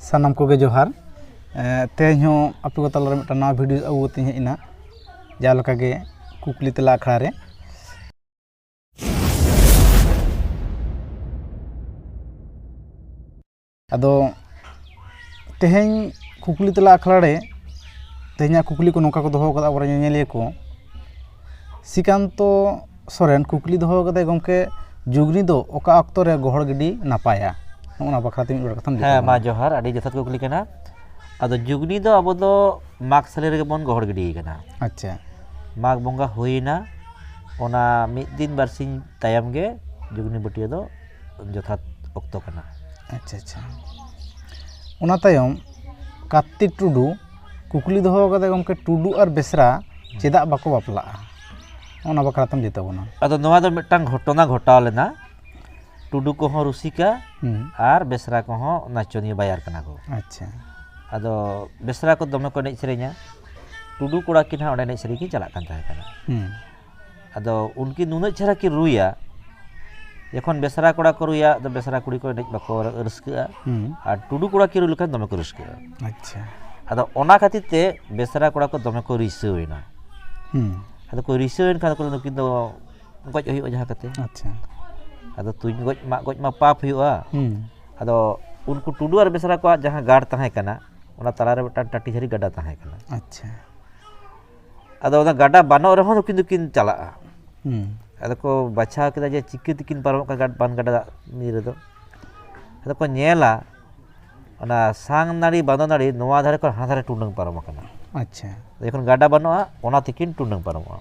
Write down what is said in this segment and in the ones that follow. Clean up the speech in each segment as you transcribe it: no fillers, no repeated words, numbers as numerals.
सानाम को जोहार तेज आप तलारे मिट्टा नवा भिडियो आगू कते हेजना जहाँ गे कुकली तला आखड़ा रे अदो तेहें कुकली तला आखड़ा रे तेहें कुकली को नौका को दोहो कदा और ñeñeliया को श्रीकांत सोरेन कुकली दोहो कदे गमके जुगनी दो ओका अक्तो रे गोहर गिडी नापाया ओना बखराते मिड कथम हाँ मा जोहार आडी जथात कुकली कना अदो जुगनी दो अब दो माग साले रे बन गोहर गिडी कना अच्छा माग बंगा होइना ओना मिद दिन बारसिन तायम गे जुगनी बटिया दो जथात अक्तो कना अच्छा अच्छा ओना तायम कार्तिक टुडू कुकली दोहो कदे गमके टुडू और बेसरा चेदा बाको बापला ओना बखरातम जेताबोना अदो नवा दो मिटटांग घटना घटाव लेना टुडू को हो रुसिका और बेसरा को हो नाचनिया बायार कना को अच्छा अदो बेसरा को दमे को एनेज सेरेña टुडू कोड़ा किन हा ओडे एनेज सेरी की चला कान ताहे कना अदो उनकी नुना चेहरा की रुया जखन बेसरा कोड़ा को रुया तो बेसरा कुड़ी को एनेज बाको रस्का और टुडू कोड़ा की रु लखन दमे को रस्का अच्छा अदो ओना खातिर ते बेसरा कोड़ा को दमे को रिसोइना अदो को रिसोइन खान को नुकिन दो गज होयो जहा कते अच्छा अदो तुñ गज मा पाप होयोआ अदो उनको टुडू और बेसरा को जहां गाड़ ताहे कना ओना तला रे मिटन टाटी झरी गड्डा ताहे कना अच्छा अदो ओना गड्डा बानो रहो नुकिन दुकिन चला अदो को बचा केदा जे चिक्की तिकिन पारम का गाड बान गड्डा मीरे दो अदो को नेला ओना सांग नाड़ी बानो नाड़ी नोवा धारे को हाधारे टुंडंग पारम कना अच्छा जखन गड्डा बानोआ ओना तिकिन टुंडंग पारमोआ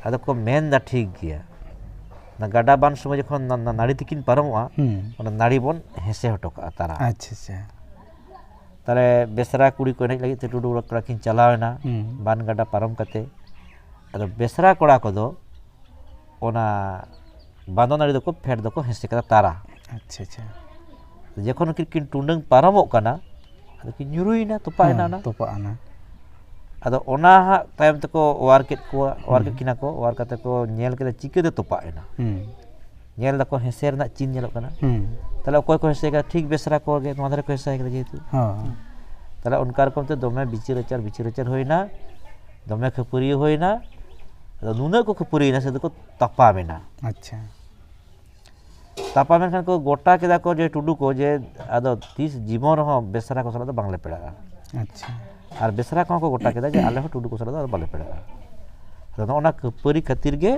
अदो को मेन दा ठीक गया ना गड्डा बान समय जखन नाड़ी तिकिन पारमोआ ओना नाड़ी बन हेसे हटोका तारा अच्छा अच्छा ताले बेसरा कुड़ी को एनेज लगी ते टुडू कोड़ा किन चलावेना बान गड्डा पारम कते अदो बेसरा कोड़ा को दो ओना बानो नाड़ी दो को फेड दो को हेसे कदा तारा अच्छा अच्छा जखन किन टुंडंग पारमो कना अदो कि ñuruina topaina ना topaana अदो ओना हा तायम तको वार केट किना को वार कते को ñel केदा चिके दे तोपाएना ñel दको हेसेर ना चिन ñelok kana ताले कोय को हेसे का ठीक बेसरा को गे नोधरे को हेसे का जेतु हां ताले उनकार कोते दोमे बिचिरचर होइना दोमे खपुरी होइना अदो नुना को खपुरीना से दको तपा मेना अच्छा तपा मेन खान को गोटा केदा को जे टुडू को जे अदो 30 जीवन रहो बेसरा को सला दो बांगले पेड़ा अच्छा और बेसरा को गोटा केदा जे आले हो टुडू को सला दो बाले पेड़ा अदो ओना खपुरी खातिर गे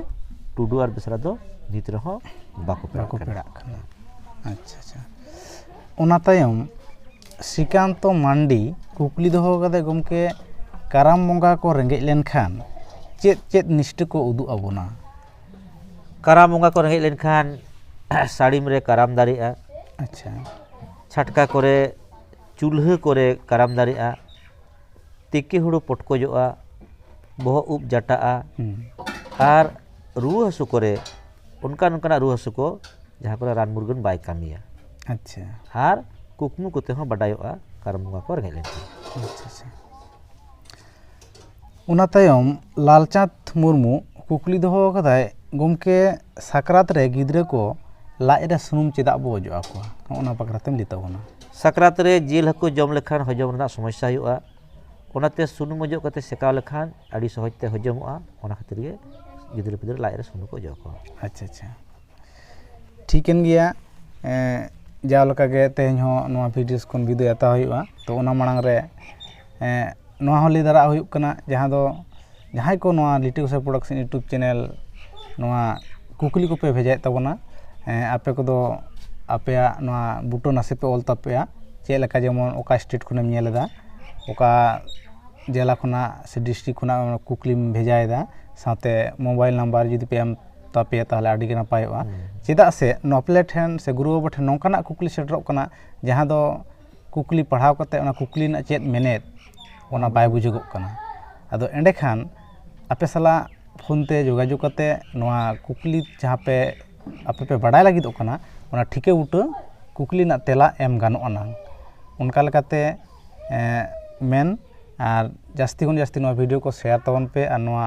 टुडू और बेसरा दो नीत रहो बाको पेड़ा अच्छा अच्छा ओना तायम श्रीकांत मांडी कुकली दोहो कदे गमके काराम बंगा को रेंगेज लेनखान चेत चेत निष्ठ को उदु अबोना काराम बंगा को रेंगेज लेनखान साड़ीम रे काराम दारिया अच्छा छटका करे चूल्हा करे काराम दारिया तिक्की हुड़ू पटकोजोआ बहो उब जटाआ और रुआ हसु करे उनका रुआ हसु को जहाँ को रान मुर्गन बाय कामिया अच्छा और कुकमु कोते हो बडायोआ काराम बंगा को रेंगेज लेनखान अच्छा अच्छा उना तायम लालचाँद मुर्मू कुकली दोहो कदाय गमके साकरात रे गिद्रे को लाज रे सुनुम चेदा बो अजोआ को ओना बकरातेम लिताबोना साकरात रे जिल हको जम लेखान हजम रना समस्या हुआ ओनाते सुनुम अजो कते सेकाव लेखान आडी सहज ते हजमोआ ओना खातिर गे गिद्रे पिद्रे लाज रे सुनु को अजो को अच्छा अच्छा ठीकन गया जा लका गे तेहन हो नवा वीडियोस कोन भिडियो आता हुआ तो ओना मांग रे नवा हो ली दरा हुई कना जहां दो जहां को नवा लिटिल से प्रोडक्शन यूट्यूब चैनल नवा कुकली को पे भेजाय तबना आपे को दो आपे नवा बुटो नासे पे ऑल तपेया चे लका जेमन ओका स्टेट खुना नेलदा ओका जिला खुना से डिस्ट्रिक्ट खुना कुकली भेजायदा साथे मोबाइल नंबर जदि पे एम तपेया ताले आडी के नापायोआ चेदा से नोपले ठेन से गुरु बाबा ठेन नोंकाना कुकली सेटरक कना जहां दो कुकली पढ़ाव कते ओना कुकली ना चेत मेनेत ओना बाय बुझुगोग कना अदो एंडे खान आपे सला फोन ते जोगाजोग कते नोआ कुकली जहां पे आपे पे बडाय लागिद कना ओना ठीके उटो कुकली ना तेला एम गानो अना उनका लकाते मेन और जास्ती खन जास्ती नोआ वीडियो को शेयर तबन पे और नोआ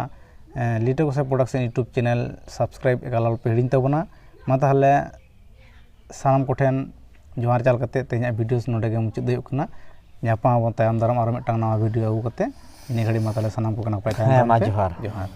लिटिल गोसाई प्रोडक्शन यूट्यूब चैनल सब्सक्राइब एकाल पे हिड़िंग तबना मा ताहले सानाम कोठेन ᱡᱚᱦᱟᱨ ᱪᱟᱞ ᱠᱟᱛᱮ ᱛᱮᱦᱮᱧᱟᱜ ᱵᱷᱤᱰᱤᱭᱳ ᱱᱚᱰᱮ ᱜᱮ ᱢᱩᱪᱟᱹᱫ ᱦᱩᱭᱩᱜ ᱠᱟᱱᱟ ᱧᱟᱯᱟᱢ ᱟᱵᱚᱱ ᱛᱟᱭᱚᱢ ᱫᱟᱨᱟᱢ ᱟᱨᱚ ᱢᱤᱫᱴᱟᱝ ᱱᱟᱣᱟ ᱵᱷᱤᱰᱤᱭᱳ ᱟᱹᱜᱩ ᱠᱟᱛᱮ ᱤᱱᱟᱹ ᱜᱷᱟᱹᱲᱤᱡ ᱢᱟ ᱛᱟᱦᱚᱞᱮ ᱥᱟᱱᱟᱢ ᱠᱚᱜᱮ ᱱᱟᱯᱟᱭ ᱛᱟᱦᱮᱱ ᱦᱮᱸ ᱢᱟ ᱛᱟᱵᱚᱱ ᱯᱮ᱾ ᱡᱚᱦᱟᱨ ᱡᱚᱦᱟᱨ